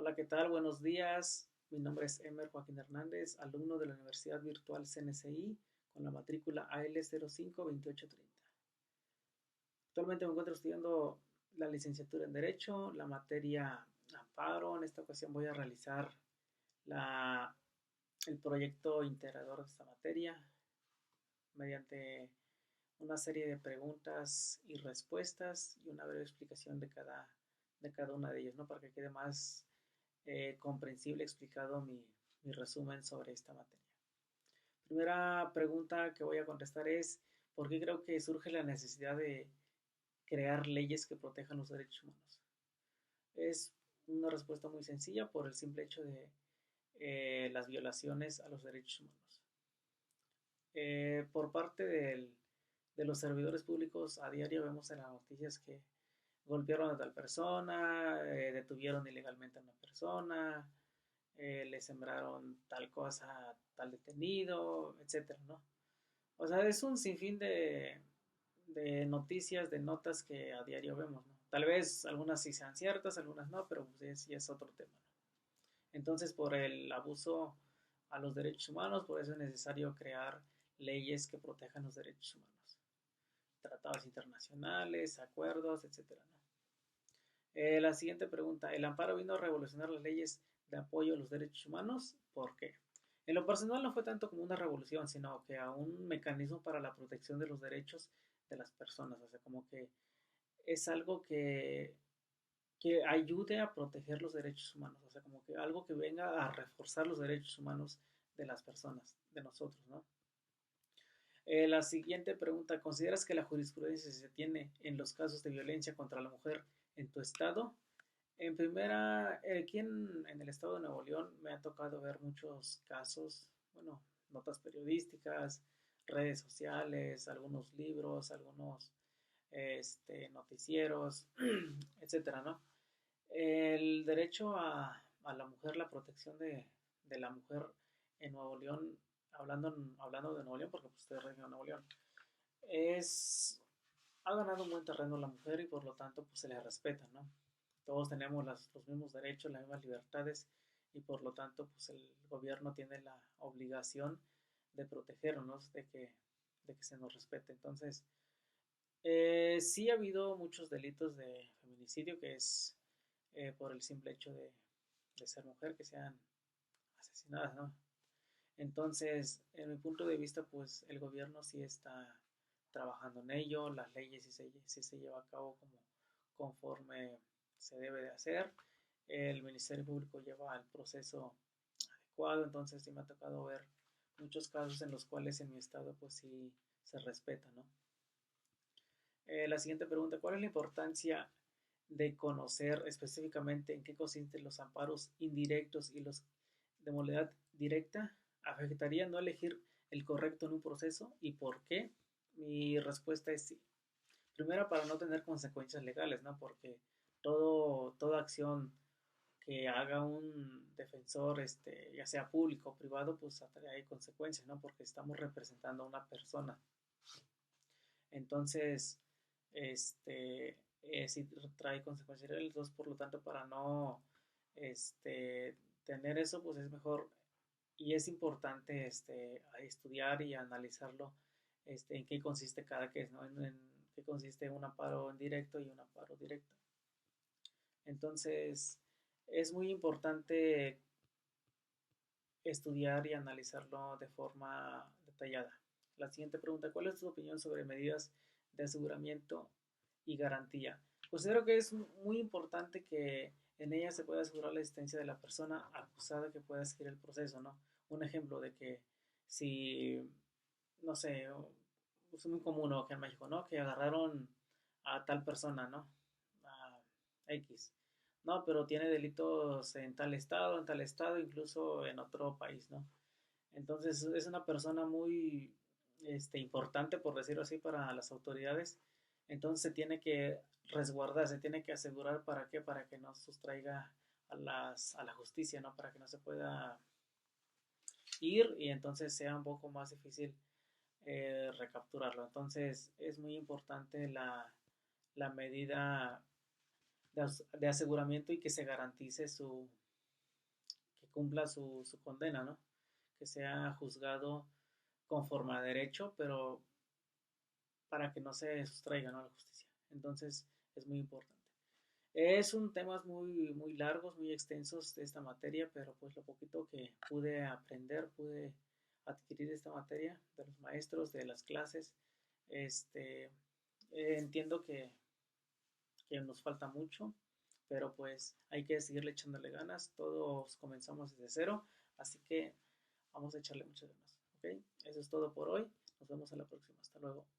Hola, ¿qué tal? Buenos días. Mi nombre es Emer Joaquín Hernández, alumno de la Universidad Virtual CNCI con la matrícula AL052830. Actualmente me encuentro estudiando la licenciatura en Derecho, la materia Amparo. En esta ocasión voy a realizar la- el proyecto integrador de esta materia mediante una serie de preguntas y respuestas y una breve explicación de cada una de ellas, ¿no? Para que quede más comprensible explicado mi resumen sobre esta materia. Primera pregunta que voy a contestar es, ¿por qué creo que surge la necesidad de crear leyes que protejan los derechos humanos? Es una respuesta muy sencilla por el simple hecho de las violaciones a los derechos humanos. Por parte de los servidores públicos, a diario vemos en las noticias que golpearon a tal persona, detuvieron ilegalmente a una persona, le sembraron tal cosa a tal detenido, etcétera, ¿no? O sea, es un sinfín de noticias, de notas que a diario vemos, ¿no? Tal vez algunas sí sean ciertas, algunas no, pero pues sí es otro tema, ¿no? Entonces, por el abuso a los derechos humanos, por eso es necesario crear leyes que protejan los derechos humanos. Tratados internacionales, acuerdos, etcétera, ¿no? La siguiente pregunta, ¿el amparo vino a revolucionar las leyes de apoyo a los derechos humanos? ¿Por qué? En lo personal no fue tanto como una revolución, sino que a un mecanismo para la protección de los derechos de las personas. O sea, como que es algo que ayude a proteger los derechos humanos. O sea, como que algo que venga a reforzar los derechos humanos de las personas, de nosotros, ¿no? La siguiente pregunta, ¿consideras que la jurisprudencia se tiene en los casos de violencia contra la mujer en tu estado? En primera, aquí en el estado de Nuevo León me ha tocado ver muchos casos, bueno, notas periodísticas, redes sociales, algunos libros, algunos noticieros, etcétera, ¿no? El derecho a la mujer, la protección de la mujer en Nuevo León, hablando de Nuevo León, porque pues, estoy en Reino de Nuevo León, es, ha ganado un buen terreno la mujer y por lo tanto pues se le respeta, ¿no? Todos tenemos los mismos derechos, las mismas libertades y por lo tanto pues el gobierno tiene la obligación de protegernos, de que se nos respete. Entonces, sí ha habido muchos delitos de feminicidio que es por el simple hecho de ser mujer, que sean asesinadas, ¿no? Entonces, en mi punto de vista, pues el gobierno sí está trabajando en ello, las leyes sí se lleva a cabo como conforme se debe de hacer, el Ministerio Público lleva el proceso adecuado, entonces sí me ha tocado ver muchos casos en los cuales en mi estado pues sí se respeta, ¿no? La siguiente pregunta, ¿cuál es la importancia de conocer específicamente en qué consisten los amparos indirectos y los de modalidad directa? ¿Afectaría no elegir el correcto en un proceso y por qué? Mi respuesta es sí. Primero, para no tener consecuencias legales, ¿no? Porque toda acción que haga un defensor, ya sea público o privado, pues hay consecuencias, ¿no? Porque estamos representando a una persona. Entonces, sí trae consecuencias legales, entonces, por lo tanto, para no tener eso, pues es mejor y es importante estudiar y analizarlo en qué consiste cada qué, ¿no? En qué consiste un amparo indirecto y un amparo directo. Entonces, es muy importante estudiar y analizarlo de forma detallada. La siguiente pregunta, ¿cuál es tu opinión sobre medidas de aseguramiento y garantía? Considero que es muy importante que en ella se pueda asegurar la existencia de la persona acusada que pueda seguir el proceso, ¿no? Un ejemplo de que si, no sé, es muy común aquí en México, ¿no? Que agarraron a tal persona, ¿no? A X. No, pero tiene delitos en tal estado, incluso en otro país, ¿no? Entonces es una persona muy importante, por decirlo así, para las autoridades. Entonces se tiene que resguardar, se tiene que asegurar para qué, para que no sustraiga a la justicia, ¿no? Para que no se pueda ir y entonces sea un poco más difícil recapturarlo. Entonces es muy importante la medida de aseguramiento y que se garantice cumpla su condena, ¿no? Que sea juzgado conforme a derecho, pero para que no se sustraiga, ¿no?, a la justicia. Entonces, es muy importante. Es un temas muy largos, muy extensos de esta materia, pero pues lo poquito que pude aprender, pude adquirir esta materia de los maestros, de las clases, este, entiendo que nos falta mucho, pero pues hay que seguirle echándole ganas, todos comenzamos desde cero, así que vamos a echarle muchas ganas, ¿ok? Eso es todo por hoy, nos vemos a la próxima, hasta luego.